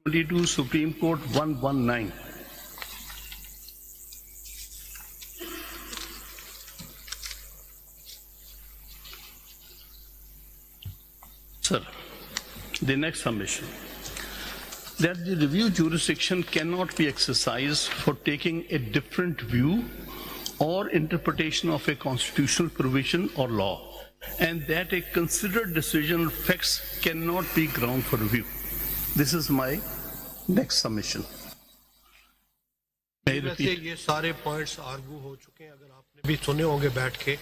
22 Supreme Court 119. Sir, the next submission, that the review jurisdiction cannot be exercised for taking a different view or interpretation of a constitutional provision or law, and that a considered decision of facts cannot be ground for review. This is my next submission. वैसे ये सारे points argue हो चुके हैं, अगर आपने भी सुने होंगे बैठ के।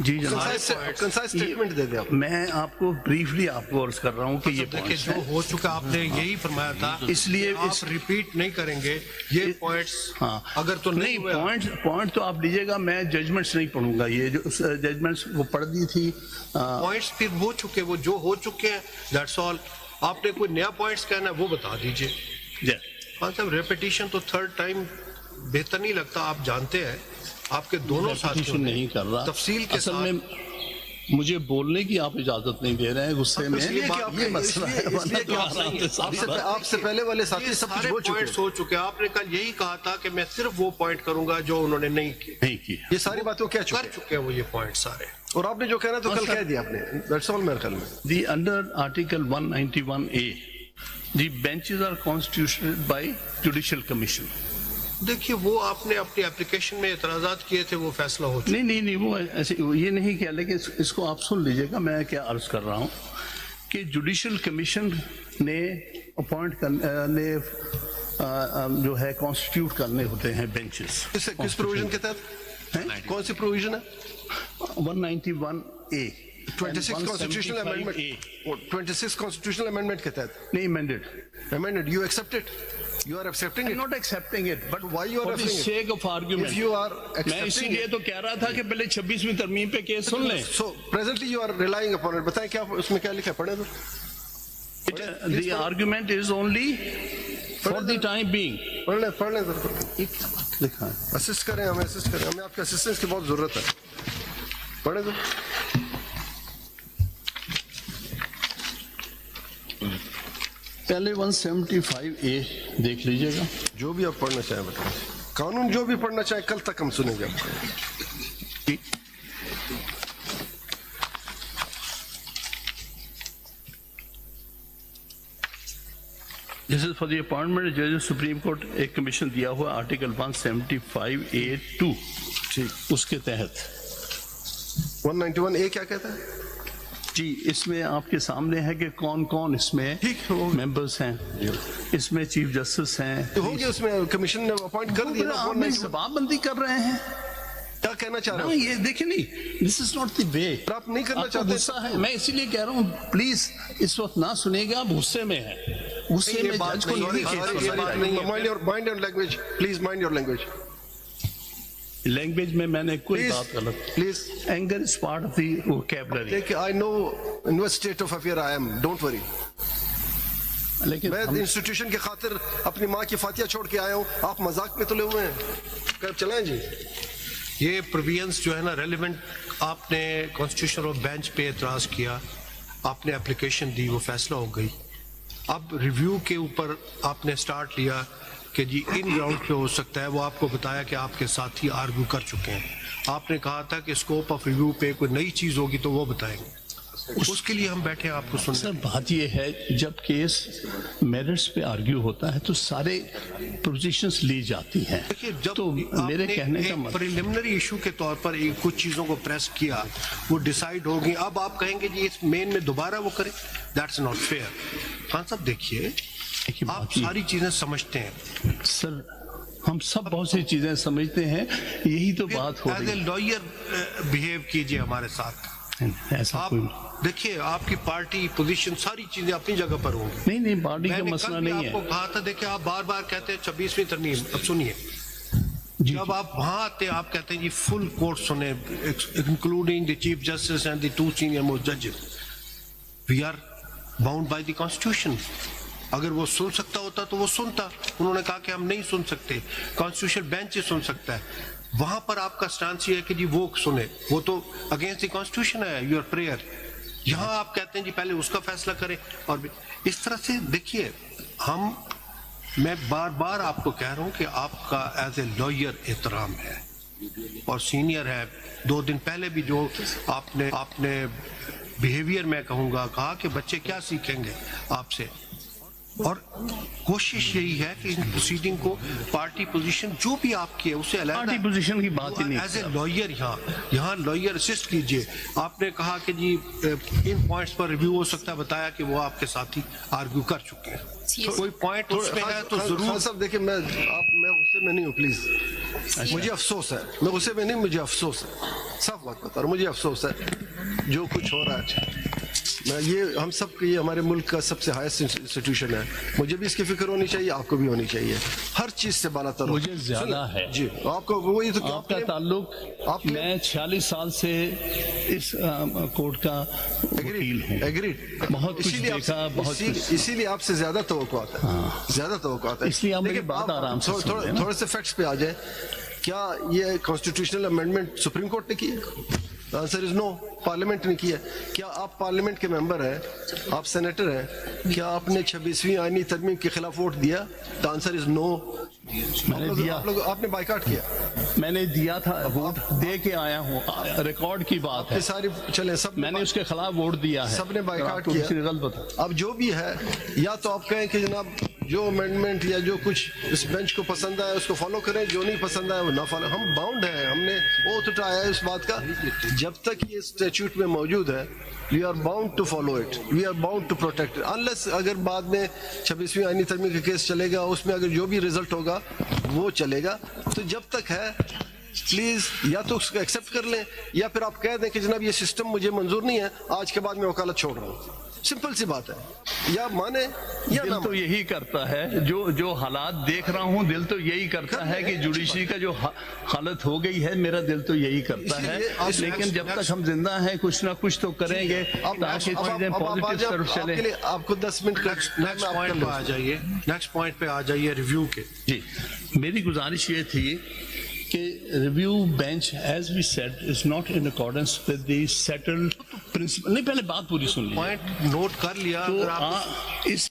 जी कंसाइज स्टेटमेंट दे दे आप। मैं आपको ब्रीफली आपको अर्ज कर रहा हूँ कि ये देखिए जो हो चुका आपने यही फरमाया था, इसलिए आप रिपीट नहीं करेंगे ये पॉइंट्स। हाँ, अगर तो नहीं पॉइंट तो आप लीजिएगा, मैं जजमेंट्स नहीं पढ़ूंगा। ये जो जजमेंट्स वो पढ़ दी थी, पॉइंट्स फिर हो चुके, वो जो हो चुके हैं, दैट्स ऑल। आपने कोई नया पॉइंट्स कहना है वो बता दीजिए। हाँ साहब, रेपिटेशन तो थर्ड टाइम बेहतर नहीं लगता, आप जानते हैं। आपके दोनों साथियों नहीं कर रहा तफसील के असल में मुझे बोलने की आप इजाजत नहीं दे रहे हैं, गुस्से में ये मसला है। आपसे पहले वाले साथी सब कुछ पॉइंट्स हो चुके हैं। आपने कल यही कहा था कि मैं सिर्फ वो पॉइंट करूंगा जो उन्होंने नहीं की। ये सारी बातें कर चुके हैं वो ये पॉइंट सारे, और आपने जो कहना तो कल कह दिया आपने। दैट्स ऑल मेरे ख्याल में। The under article 191A the benches are constituted by judicial commission. देखिए वो आपने अपनी एप्लीकेशन में एतराजात किए थे, वो फैसला हो चुका। नहीं वो ऐसे ये नहीं किया, लेकिन इसको आप सुन लीजिएगा। मैं क्या अर्ज कर रहा हूँ कि जुडिशियल कमीशन ने अपॉइंट करने जो है कॉन्स्टिट्यूट करने होते हैं बेंचेस। किस प्रोविजन के तहत? कौन सी प्रोविजन है? 191A 26 constitutional amendment 26 constitutional amendment के तहत नहीं amended. You accept it? You are accepting it? I'm not accepting it, but why you are for the sake of argument? If you are मैं accepting इसीलिए it, तो कह रहा था कि पहले 26वीं तरमीम पे केस सुन लें। so presently you are relying upon it. बताएं क्या उसमें क्या लिखा है, पढ़े तो। The argument is only for the time being. पढ़ लें लिखा है। असिस्ट करें, हमें आपके असिस्टेंस की बहुत जरूरत है। पढ़े तो। पहले 175A देख लीजिएगा। जो भी आप पढ़ना चाहें बताएं, कानून जो भी पढ़ना चाहें, कल तक हम सुनेंगे आपको। This is for the appointment of judges supreme court, एक कमीशन दिया हुआ आर्टिकल 175A(2) ठीक, उसके तहत 191A क्या कहता है जी? इसमें आपके सामने है कि कौन कौन इसमें मेंबर्स हैं। इसमें चीफ जस्टिस हैं, तो होंगे उसमें, कमीशन ने अपॉइंट कर दिया ना। जवाबबंदी कर रहे हैं, क्या कहना चाह रहे हो? ये देखिए, नहीं, this is not the way. आप नहीं करना चाहते? गुस्सा है, मैं इसीलिए कह रहा हूँ, प्लीज इस वक्त ना सुनिएगा, आप गुस्से में है। गुस्से में जज को mind your language please, mind your language. Language में मैंने कोई बात गलत। Please, anger is part of the vocabulary. देखिए, I know in what state of affair I am, don't worry. लेकिन मैं इंस्टीट्यूशन की खातिर अपनी माँ की फातिया छोड़ के आया हूँ, आप मजाक में तुले हुए हैं। कब चलाएं जी? ये प्रोविजंस जो है ना रेलिवेंट, आपने कॉन्स्टिट्यूशनल बेंच पे एतराज किया, आपने एप्लीकेशन दी, वो फैसला हो गई। अब रिव्यू के ऊपर आपने स्टार्ट लिया कि जी इन ग्राउंड पे हो सकता है, वो आपको बताया कि आपके साथी आर्ग्यू कर चुके हैं। आपने कहा था कि स्कोप ऑफ रिव्यू पे कोई नई चीज होगी तो वो बताएंगे, उसके लिए हम बैठे हैं आपको सुन। सर बात ये है, जब केस मेरिट्स पे आर्ग्यू होता है तो सारे पोजीशंस ली जाती हैं। जब तो मेरे कहने का मतलब प्रिलिमिनरी इशू के तौर पर कुछ चीजों को प्रेस किया, वो डिसाइड होगी, अब आप कहेंगे जी इस मेन में दोबारा वो करें, दैट्स नॉट फेयर। खान साहब देखिए, आप सारी चीजें समझते हैं सर, हम सब बहुत सी चीजें समझते हैं, यही तो बात हो रही है। एज ए लॉयर बिहेव कीजिए हमारे साथ। ऐसा कोई देखिए, आपकी पार्टी पोजीशन सारी चीजें अपनी जगह पर होंगी। नहीं पार्टी का मसला नहीं है। आपको कहा था, देखिए आप बार बार कहते हैं 26वीं तरमीम, अब सुनिए, जब आप वहां आते हैं आप कहते हैं जी फुल कोर्ट सुने, including the chief justice and the 2 senior most जजेस। We are bound by the constitution. अगर वो सुन सकता होता तो वो सुनता, उन्होंने कहा कि हम नहीं सुन सकते, कॉन्स्टिट्यूशन बेंच ही सुन सकता है। वहां पर आपका स्टांस ये है कि जी वो सुने, वो तो अगेंस्ट द कॉन्स्टिट्यूशन है, योर प्रेयर। यहाँ आप कहते हैं जी पहले उसका फैसला करें, और इस तरह से देखिए میں بار بار آپ کو کہہ رہا ہوں کہ آپ کا ایز اے لائر احترام ہے اور سینئر ہے. 2 دن پہلے بھی جو آپ نے بیہیویئر میں کہوں گا کہا کہ بچے کیا سیکھیں گے آپ سے, اور کوشش یہی ہے کہ ان پروسیڈنگ کو پارٹی پوزیشن جو بھی آپ کی ہے اسے پارٹی پوزیشن کی بات ہی نہیں. ایز اے لائر یہاں لائر اسسٹ کیجئے. آپ نے کہا کہ جی ان پوائنٹس پر ریویو ہو سکتا ہے, بتایا کہ وہ آپ کے ساتھی آرگیو کر چکے ہیں. کوئی پوائنٹ اس میں ہے تو ضرور. صاحب دیکھیں میں غصے میں نہیں ہوں پلیز, مجھے افسوس ہے, میں غصے میں نہیں, مجھے افسوس ہے, صاف بات بتا رہا ہوں, مجھے افسوس ہے جو کچھ ہو رہا ہے. یہ ہم سب کے, یہ ہمارے ملک کا سب سے ہائیسٹ انسٹیٹیوشن ہے, مجھے بھی اس کی فکر ہونی چاہیے, آپ کو بھی ہونی چاہیے, ہر چیز سے بالا تر. مجھے زیادہ ہے جی, آپ کو وہی تو آپ کا تعلق, میں 46 سال سے اس کورٹ کا وکیل ہوں, ایگریڈ, بہت کچھ دیکھا, بہت اسی لیے آپ سے زیادہ توقعات ہے, زیادہ توقعات ہے. اس لیے آپ میری بات آرام سے سن لیں. تھوڑے سے فیکٹس پہ آ جائیں. کیا یہ کانسٹیٹیوشنل امینڈمنٹ سپریم کورٹ نے کی ہے؟ آنسر از نو, پارلیمنٹ نے کی ہے. کیا آپ پارلیمنٹ کے ممبر ہیں, آپ سینیٹر ہیں, کیا آپ نے 26ویں آئینی ترمیم کے خلاف ووٹ دیا؟ دا آنسر از نو. میں نے دیا, آپ نے بائیکاٹ کیا, میں نے دیا تھا, ووٹ دے کے آیا ہوں, ریکارڈ کی بات ہے. ساری چلیں سب, میں نے اس کے خلاف ووٹ دیا ہے, سب نے بائیکاٹ کیا. اب جو بھی ہے, یا تو آپ کہیں کہ جناب جو امینڈمنٹ یا جو کچھ اس بینچ کو پسند ہے اس کو فالو کریں, جو نہیں پسند ہے وہ نہ فالو. ہم باؤنڈ ہیں, ہم نے اوتھ اٹھایا ہے اس بات کا, جب تک یہ اسٹیچوٹ میں موجود ہے we are bound to follow it, we are bound to protect it. Unless اگر بعد میں 26ویں آئینی ترمیم کا کیس چلے گا, اس میں اگر جو بھی رزلٹ ہوگا وہ چلے گا, تو جب تک ہے پلیز یا تو اس کو ایکسیپٹ کر لیں, یا پھر آپ کہہ دیں کہ جناب یہ سسٹم مجھے منظور نہیں ہے, آج کے بعد میں وکالت چھوڑ رہا ہوں. سمپل سی بات ہے, یا مانے یا دل نہ تو یہی کرتا ہے, جو حالات دیکھ رہا ہوں دل تو یہی کرتا ہے کہ جوڈیشری کا جو حالت ہو گئی ہے, میرا دل تو یہی کرتا ہے. لیکن جب تک ہم زندہ ہیں کچھ نہ کچھ تو کریں گے تاکہ چیزیں پازیٹیو طرف چلیں. آپ کو 10 منٹ نیکسٹ پوائنٹ پہ آ جائیے, نیکسٹ پوائنٹ پہ آ جائیے ریویو کے. جی, میری گزارش یہ تھی کہ review bench as we said is not in accordance with the settled principle. نہیں, پہلے بات پوری سن لیجیے. پوائنٹ نوٹ کر لیا. تو اس